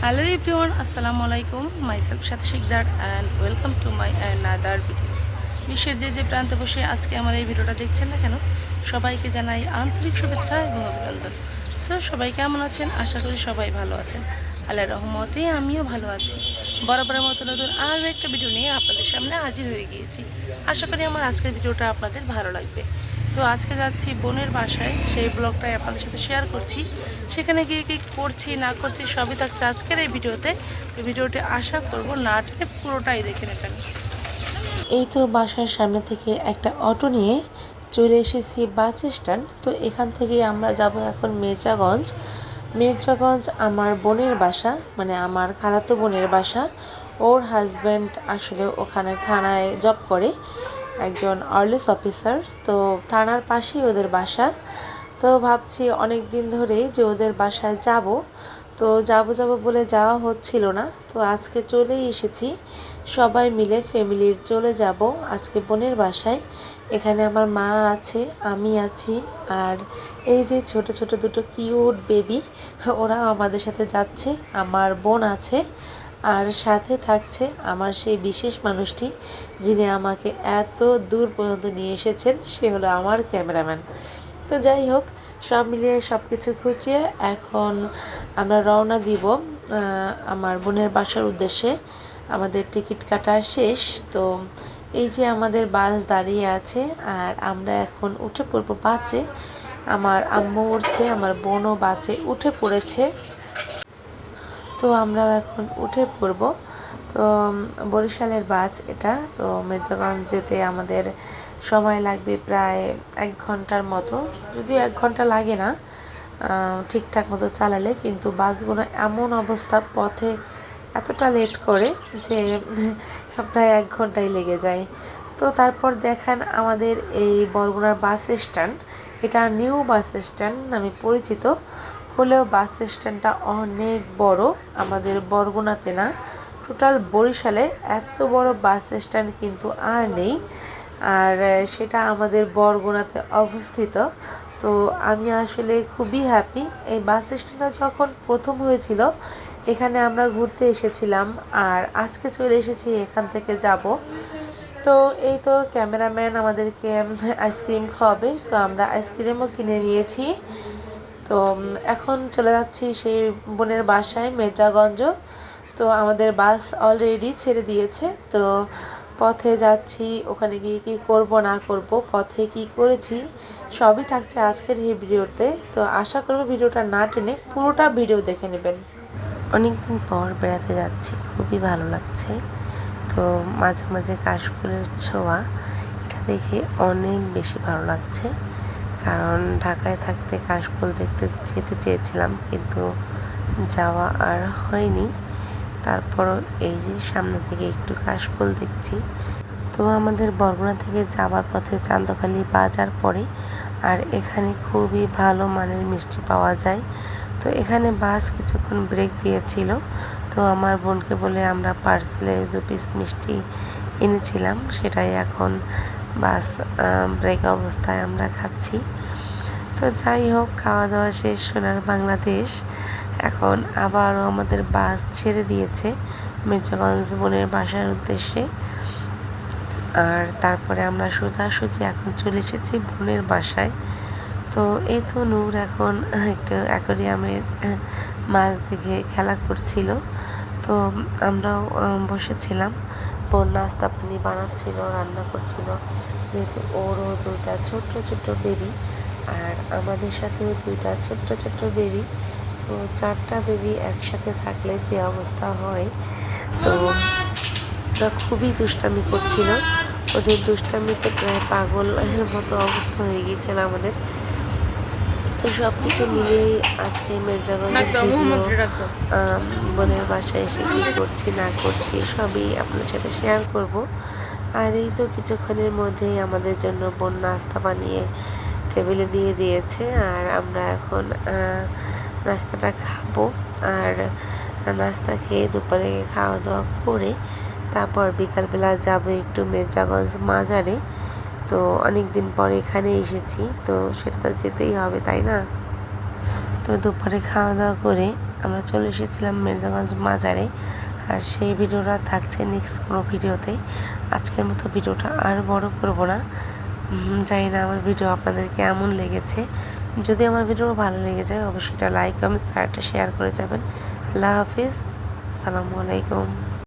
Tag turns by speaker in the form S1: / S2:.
S1: Hello everyone, Assalamu alaikum. Myself Shat Shikdar and welcome to my another video. বিশ্বের যে প্রান্তে বসে আজকে আমার এই ভিডিওটা দেখছেন না কেন, সবাইকে জানাই আন্তরিক শুভেচ্ছা এবং অভিনন্দন। সবাই কেমন আছেন? আশা করি সবাই ভালো আছেন। আল্লাহর রহমতে আমিও ভালো আছি। বরাবরের মতো নতুন আরও একটা ভিডিও নিয়ে আপনাদের সামনে হাজির হয়ে গিয়েছি। আশা করি আমার আজকের ভিডিওটা আপনাদের ভালো লাগবে। তো আজকে যাচ্ছি বোনের বাসায়, সেই ব্লগটাই আপনাদের সাথে শেয়ার করছি। সেখানে গিয়ে কী করছি না করছি সবই থাকছে আজকের এই ভিডিওতে। তো ভিডিওটি আশা করব না টেনে পুরোটাই দেখে নেবেন। এই তো বাসার সামনে থেকে একটা অটো নিয়ে চলে এসেছি বাস স্ট্যান্ড। তো এখান থেকে আমরা যাব এখন মির্জাগঞ্জ। মির্জাগঞ্জ আমার বোনের বাসা, মানে আমার খালাতো বোনের বাসা। ওর হাজব্যান্ড আসলে ওখানে থানায় জব করে, একজন আর্লিস অফিসার। তো থানার পাশেই ওদের বাসা। তো ভাবছি অনেক দিন ধরেই যে ওদের বাসায় যাব। তো যাব বলে যাওয়া হচ্ছিল না। তো আজকে চলেই এসেছি, সবাই মিলে ফ্যামিলির চলে যাব আজকে বোনের বাসায়। এখানে আমার মা আছে, আমি আছি, আর এই যে ছোট ছোট দুটো কিউট বেবি, ওরা আমাদের সাথে যাচ্ছে। আমার বোন আছে, আর সাথে থাকছে আমার সেই বিশেষ মানুষটি যিনি আমাকে এত দূর পর্যন্ত নিয়ে এসেছেন, সে হলো আমার ক্যামেরাম্যান। তো যাই হোক, সব মিলিয়ে সব কিছু খুঁচিয়ে এখন আমরা রওনা দিব আমার বোনের বাসার উদ্দেশ্যে। আমাদের টিকিট কাটা শেষ। তো এই যে আমাদের বাস দাঁড়িয়ে আছে, আর আমরা এখন উঠে পড়বো বাসে। আমার আম্মু উঠছে, আমার বোনও বাসে উঠে পড়েছে। তো আমরাও এখন উঠে পড়ব। তো বরিশালের বাস এটা। তো মির্জাগঞ্জ যেতে আমাদের সময় লাগবে প্রায় 1 ঘন্টার মতো, যদিও 1 ঘন্টা লাগে না ঠিকঠাক মতো চালালে, কিন্তু বাসগুলো এমন অবস্থা পথে এতটা লেট করে যে প্রায় 1 ঘন্টাই লেগে যায়। তো তারপর দেখেন আমাদের এই বরগুনার বাস স্ট্যান্ড, এটা নিউ বাস স্ট্যান্ড নামে পরিচিত হলেও বাস স্ট্যান্ডটা অনেক বড়। আমাদের বরগুনাতে না, টোটাল বরিশালে এত বড় বাস স্ট্যান্ড কিন্তু আর নেই, আর সেটা আমাদের বরগুনাতে অবস্থিত। তো আমি আসলে খুবই হ্যাপি। এই বাস স্ট্যান্ডটা যখন প্রথম হয়েছিল এখানে আমরা ঘুরতে এসেছিলাম, আর আজকে চলে এসেছি এখান থেকে যাব। তো এই তো ক্যামেরাম্যান আমাদেরকে আইসক্রিম খাওয়াবে, তো আমরা আইসক্রিমও কিনে নিয়েছি। তো এখন চলে যাচ্ছি সেই বোনের বাসায় মির্জাগঞ্জ। তো আমাদের বাস অলরেডি ছেড়ে দিয়েছে। তো পথে যাচ্ছি, ওখানে গিয়ে কী করব না করব, পথে কি করেছি সবই থাকছে আজকের এই ভিডিওতে। তো আশা করব ভিডিওটা না টেনে পুরোটা ভিডিও দেখে নেবেন। অনেকদিন পর বেড়াতে যাচ্ছি, খুবই ভালো লাগছে। তো মাঝে মাঝে কাশফুলের ছোঁয়া, এটা দেখে অনেক বেশি ভালো লাগছে। কারণ ঢাকায় থাকতে কাশফুল দেখতে যেতে চেয়েছিলাম, কিন্তু যাওয়া আর হয়নি। তারপরও এই যে সামনে থেকে একটু কাশফুল দেখছি। তো আমাদের বরগুনা থেকে যাওয়ার পথে চান্দখালি বাজার পড়ে, আর এখানে খুবই ভালো মানের মিষ্টি পাওয়া যায়। তো এখানে বাস কিছুক্ষণ ব্রেক দিয়েছিল। তো আমার বোনকে বলে আমরা পার্সেলে 2 পিস মিষ্টি এনেছিলাম, সেটাই এখন বাস ব্রেক অবস্থায় আমরা খাচ্ছি। তো যাই হোক, খাওয়া দাওয়া শেষ, সোনার বাংলাদেশ। এখন আবারও আমাদের বাস ছেড়ে দিয়েছে মির্জাগঞ্জ বোনের বাসার উদ্দেশ্যে। আর তারপরে আমরা সোজাসুজি এখন চলে এসেছি বোনের বাসায়। তো এই তো নূর এখন একটু অ্যাকোয়ারিয়ামের মাছ দেখে খেলা করছিল। তো আমরাও বসেছিলাম। বোন নাস্তা পানি বানাচ্ছিল, রান্না করছিল, যেহেতু ওরও 2টা ছোট্ট ছোট্ট বেবি, আর আমাদের সাথেও 2টা ছোট্ট ছোট্ট বেবি। তো 4টা বেবি একসাথে থাকলে যে অবস্থা হয়। তো ওরা খুবই দুষ্টামি করছিল, ওদের দুষ্টামিতে প্রায় পাগলের মতো অবস্থা হয়ে গিয়েছিল আমাদের। তো সব কিছু মিলিয়েই আজকে মির্জাগঞ্জের ভিডিও, বোনের বাসায় এসে কী করছি না করছি সবই আপনার সাথে শেয়ার করব। আর এই তো কিছুক্ষণের মধ্যেই আমাদের জন্য বোন নাস্তা বানিয়ে টেবিলে দিয়ে দিয়েছে, আর আমরা এখন নাস্তাটা খাবো। আর নাস্তা খেয়ে দুপুরে খাওয়া দাওয়া করে তারপর বিকালবেলা যাবো একটু মির্জাগঞ্জ মাজারে। তো অনেক দিন পরে এখানে এসেছি, তো সেটা তো যেতেই হবে, তাই না? তো দুপুরে খাওয়া দাওয়া করে আমরা চলে এসেছিলাম মির্জাগঞ্জ মাজারে। আর সেই ভিডিওটা থাকছে নেক্সট কোনো ভিডিওতে। আজকের মতো ভিডিওটা আর বড় করব না। জানি না আমার ভিডিও আপনাদের কেমন লেগেছে। যদি আমার ভিডিও ভালো লেগে যায় অবশ্যই এটা লাইক কমেন্ট শেয়ার করে যাবেন। আল্লাহ হাফিজ, আসসালামু আলাইকুম।